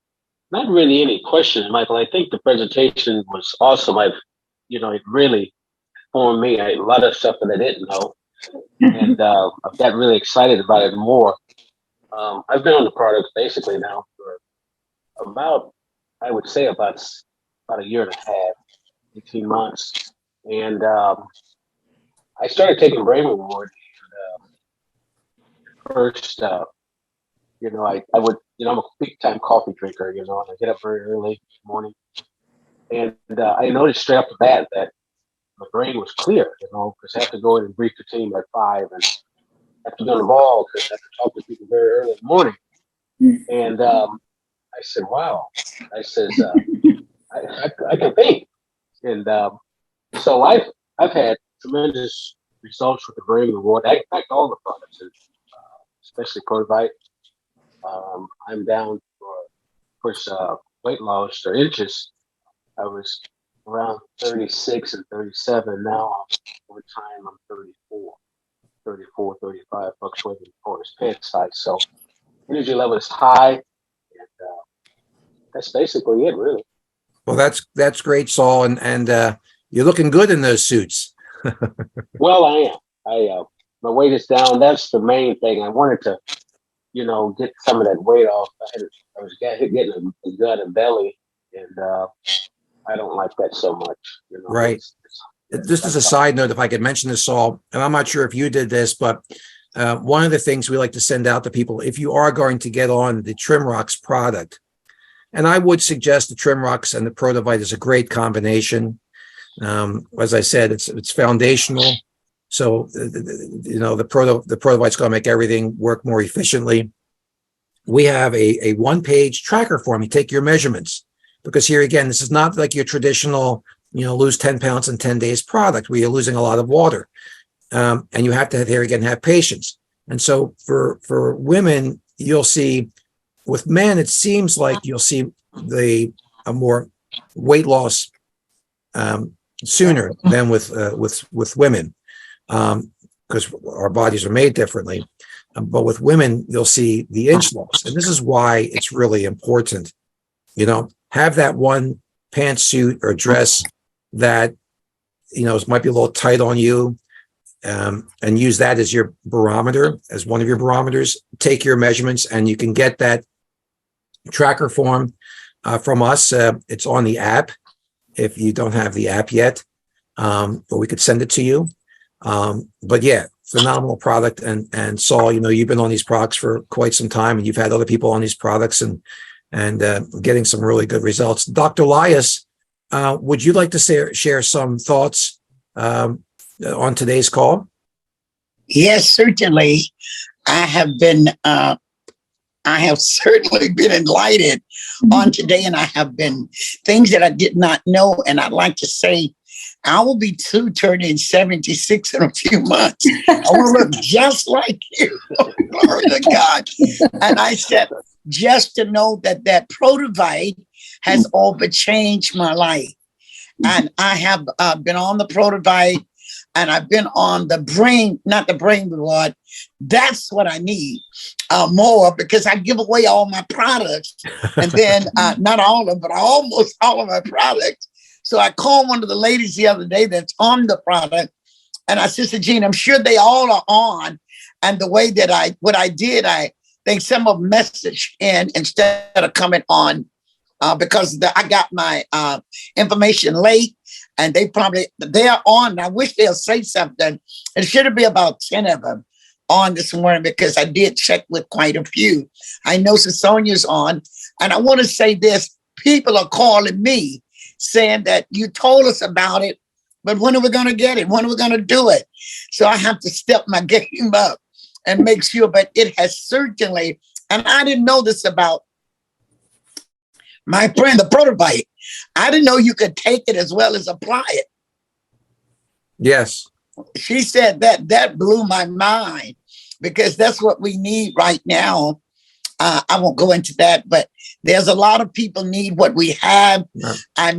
really any questions, Michael. I think the presentation was awesome. It really informed me a lot of stuff that I didn't know, and I've got really excited about it more. I've been on the product basically now for I would say about a year and a half, 18 months. And I started taking Brain Reward. First, I would, I'm a big time coffee drinker, and I get up very early in the morning. And I noticed straight off the bat that my brain was clear, because I have to go in and brief the team at 5 and have to be on the ball because I have to talk to people very early in the morning. And I said, wow. I says, I can think. And so I've had tremendous results with the Brain Reward. In fact, all the products, especially Prodovite. I'm down for, of course, weight loss or inches. I was around 36 and 37. Now, over time, I'm 34, 35, fluctuating as far as pant size. So energy level is high. And that's basically it, really. Well, that's great, Saul, and you're looking good in those suits. Well, I am. My weight is down. That's the main thing. I wanted to, get some of that weight off. I was getting a gut and belly, and I don't like that so much. Right. Just as a side note, if I could mention this, Saul, and I'm not sure if you did this, but one of the things we like to send out to people, if you are going to get on the Trimrox product, and I would suggest the Trimrox and the Prodovite is a great combination. As I said, it's foundational. So, the Prodovite's going to make everything work more efficiently. We have a one-page tracker form. You take your measurements, because here again, this is not like your traditional, lose 10 pounds in 10 days product where you're losing a lot of water. And you have to, here again, have patience. And so for women, you'll see, with men, it seems like you'll see a more weight loss sooner than with women, because our bodies are made differently. But with women, you'll see the inch loss, and this is why it's really important. Have that one pantsuit or dress that might be a little tight on you, and use that as your barometer, as one of your barometers. Take your measurements, and you can get that tracker form from us. It's on the app if you don't have the app yet, or we could send it to you. But yeah, phenomenal product. And Saul, you've been on these products for quite some time, and you've had other people on these products and getting some really good results. Dr. Elias, would you like to share some thoughts on today's call? Yes, certainly. I have certainly been enlightened on today, and I have been things that I did not know. And I'd like to say, I will be turning 76 in a few months. I want to look just like you. Glory to God. And I said, just to know that Prodovite has all but changed my life. And I have been on the Prodovite, and I've been on the not the Brain Reward. That's what I need more, because I give away all my products, and then not all of them, but almost all of my products. So I called one of the ladies the other day that's on the product, and I said, Sister Gina, I'm sure they all are on. And the way that I think some of them message in instead of coming on, because I got my information late, and they are on. I wish they'll say something. It should be about 10 of them on this morning, because I did check with quite a few. I know Sonia's on, and I want to say this. People are calling me saying that you told us about it, but when are we going to get it? When are we going to do it? So I have to step my game up and make sure, but it has certainly, and I didn't know this about my friend, the Prodovite. I didn't know you could take it as well as apply it. Yes. She said that blew my mind. because that's what we need right now. I won't go into that, but there's a lot of people need what we have. Yeah. I'd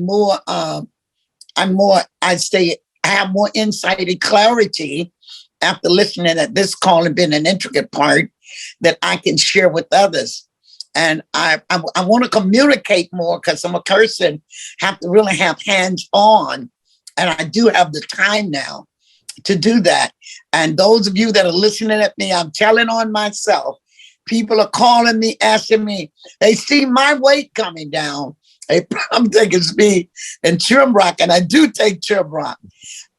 say I have more insight and clarity after listening at this call and been an intricate part that I can share with others. And I want to communicate more because I'm a person, have to really have hands on. And I do have the time now to do that. And those of you that are listening at me, I'm telling on myself. People are calling me, asking me, they see my weight coming down. I'm thinking it's me and turmeric, and I do take turmeric.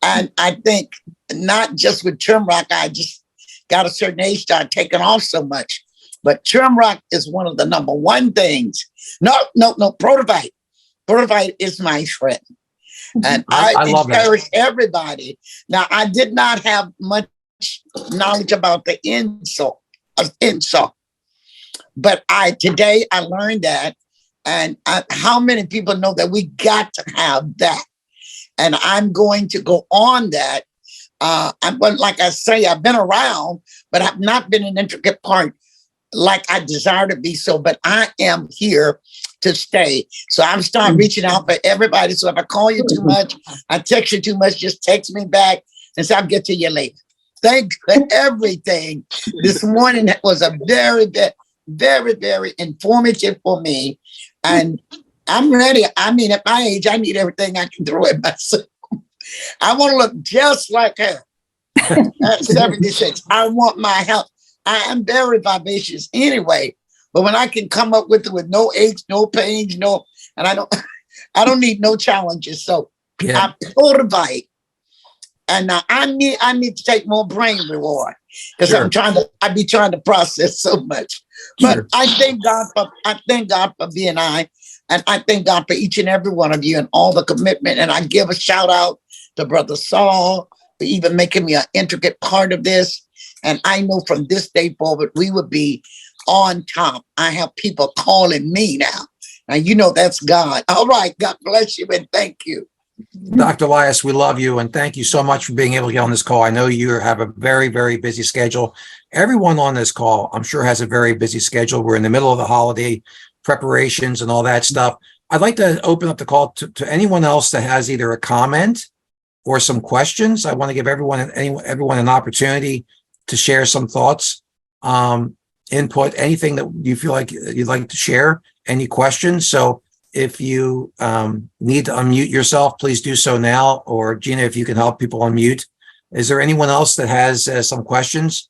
And I think not just with turmeric, I just got a certain age, started taking off so much. But turmeric is one of the number one things. No, Prodovite. Prodovite is my friend. And I encourage everybody. Now, I did not have much knowledge about the insult. But today I learned that. And how many people know that we got to have that? And I'm going to go on that. Like I say, I've been around, but I've not been an intricate part like I desire to be. So, but I am here to stay. So I'm starting reaching out for everybody. So if I call you too much, I text you too much, just text me back and say, I'll get to you later. Thanks for everything. This morning was a very, very, very informative for me. And I'm ready. I mean, at my age, I need everything I can throw at myself. I want to look just like her at 76. I want my health. I am very vivacious anyway, but when I can come up with it with no aches, no pains, and I don't need no challenges. So I Prodovite, and now I need to take more brain reward because I be trying to process so much. But I thank God for VNI, and I thank God for each and every one of you and all the commitment. And I give a shout out to Brother Saul for even making me an intricate part of this. And I know from this day forward, we will be on top. I have people calling me now. Now, you know that's God. All right. God bless you and thank you. Dr. Elias, we love you and thank you so much for being able to get on this call. I know you have a very, very busy schedule. Everyone on this call, I'm sure, has a very busy schedule. We're in the middle of the holiday preparations and all that stuff. I'd like to open up the call to anyone else that has either a comment or some questions. I want to give everyone an opportunity to share some thoughts, input, anything that you feel like you'd like to share, any questions. So if you need to unmute yourself, please do so now. Or Gina, if you can help people unmute. Is there anyone else that has some questions?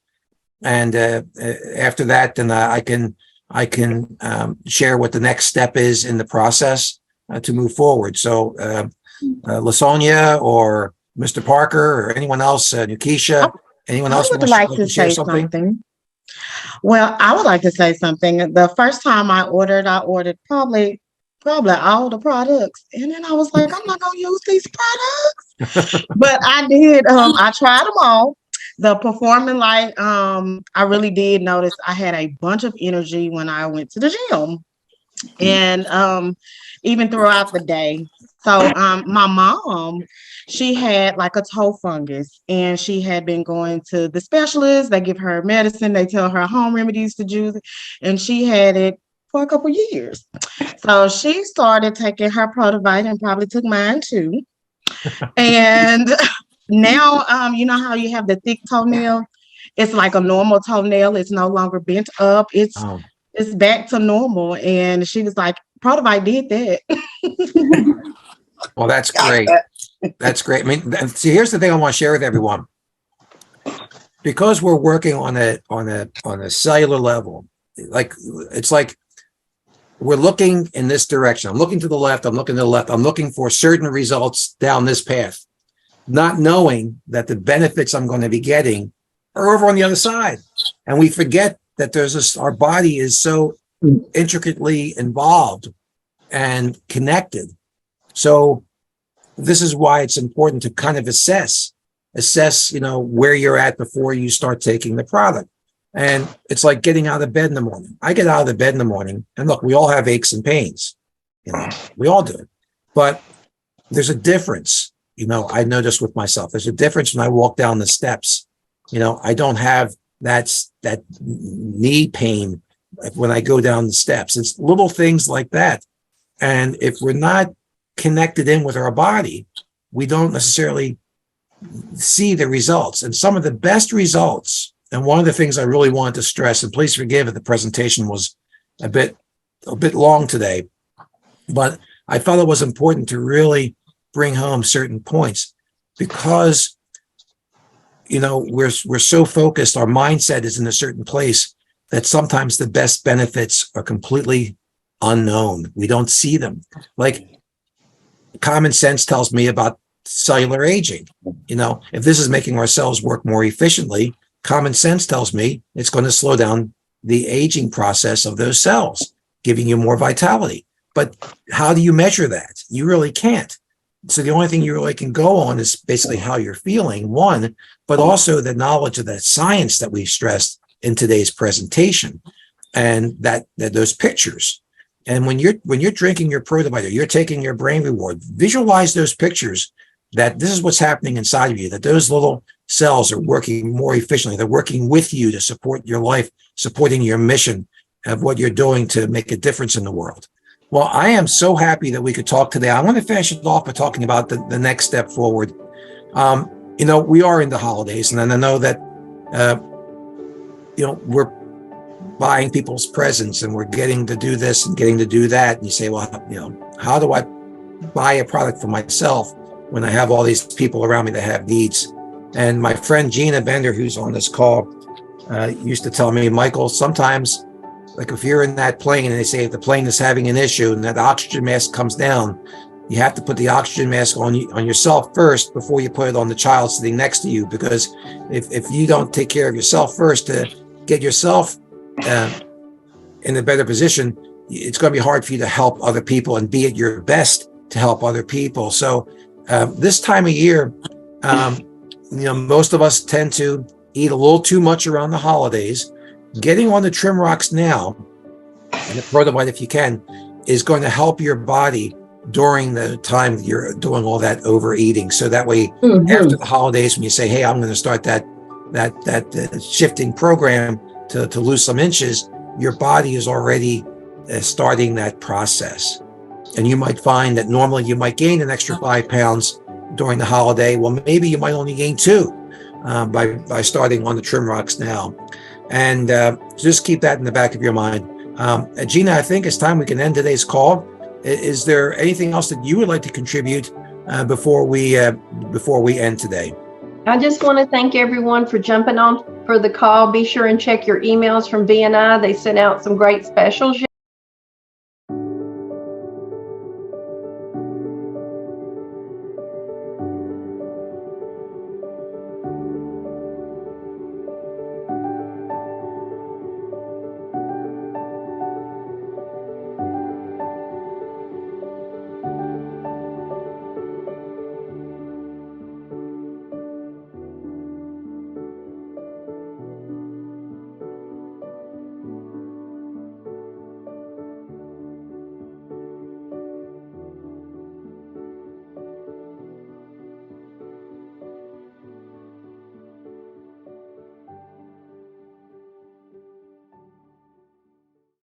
And after that, then I can share what the next step is in the process to move forward. So LaSonia or Mr. Parker or anyone else, Nikisha, anyone else would like to say something. Well, I would like to say something. The first time I ordered probably all the products. And then I was like, I'm not going to use these products. But I did. I tried them all. The Performing Light, I really did notice I had a bunch of energy when I went to the gym. And even throughout the day. So my mom, she had like a toe fungus and she had been going to the specialist. They give her medicine. They tell her home remedies to use it. And she had it for a couple years. So she started taking her Prodovite and probably took mine too. And now, you know how you have the thick toenail? It's like a normal toenail. It's no longer bent up. It's back to normal. And she was like, Prodovite did that. Well, that's great. That's great. I mean, see, here's the thing I want to share with everyone. Because we're working on a cellular level, it's like we're looking in this direction. I'm looking to the left. I'm looking to the left. I'm looking for certain results down this path, not knowing that the benefits I'm going to be getting are over on the other side. And we forget that our body is so intricately involved and connected. So this is why it's important to kind of assess, where you're at before you start taking the product. And it's like getting out of bed in the morning. I get out of the bed in the morning and look, we all have aches and pains, we all do it, but there's a difference. I noticed with myself, there's a difference when I walk down the steps. I don't have that knee pain when I go down the steps. It's little things like that. And if we're not connected in with our body, we don't necessarily see the results. And some of the best results, and one of the things I really wanted to stress, and please forgive if the presentation was a bit long today, but I felt it was important to really bring home certain points because, we're so focused, our mindset is in a certain place that sometimes the best benefits are completely unknown. We don't see them. Like common sense tells me about cellular aging. If this is making our cells work more efficiently, common sense tells me it's going to slow down the aging process of those cells, giving you more vitality. But how do you measure that? You really can't. So the only thing you really can go on is basically how you're feeling, one, but also the knowledge of that science that we stressed in today's presentation, and that those pictures. And when you're drinking your Prodosome, you're taking your brain reward, visualize those pictures that this is what's happening inside of you, that those little cells are working more efficiently. They're working with you to support your life, supporting your mission of what you're doing to make a difference in the world. Well, I am so happy that we could talk today. I want to finish it off by talking about the next step forward. We are in the holidays, and I know that, we're buying people's presents and we're getting to do this and getting to do that. And you say, well, how do I buy a product for myself when I have all these people around me that have needs? And my friend Gina Bender, who's on this call, used to tell me, Michael, sometimes, like if you're in that plane and they say if the plane is having an issue and that oxygen mask comes down, you have to put the oxygen mask on yourself first before you put it on the child sitting next to you. Because if you don't take care of yourself first to get yourself in a better position, it's going to be hard for you to help other people and be at your best to help other people. So this time of year, most of us tend to eat a little too much around the holidays. Getting on the trim rocks now, and the Prodosome, if you can, is going to help your body during the time you're doing all that overeating. So that way, after the holidays, when you say, hey, I'm going to start that shifting program to lose some inches, your body is already starting that process. And you might find that normally you might gain an extra 5 pounds during the holiday. Well, maybe you might only gain 2 by starting on the trim rocks now. And just keep that in the back of your mind. Gina, I think it's time we can end today's call. Is there anything else that you would like to contribute before we end today? I just want to thank everyone for jumping on for the call. Be sure and check your emails from VNI. They sent out some great specials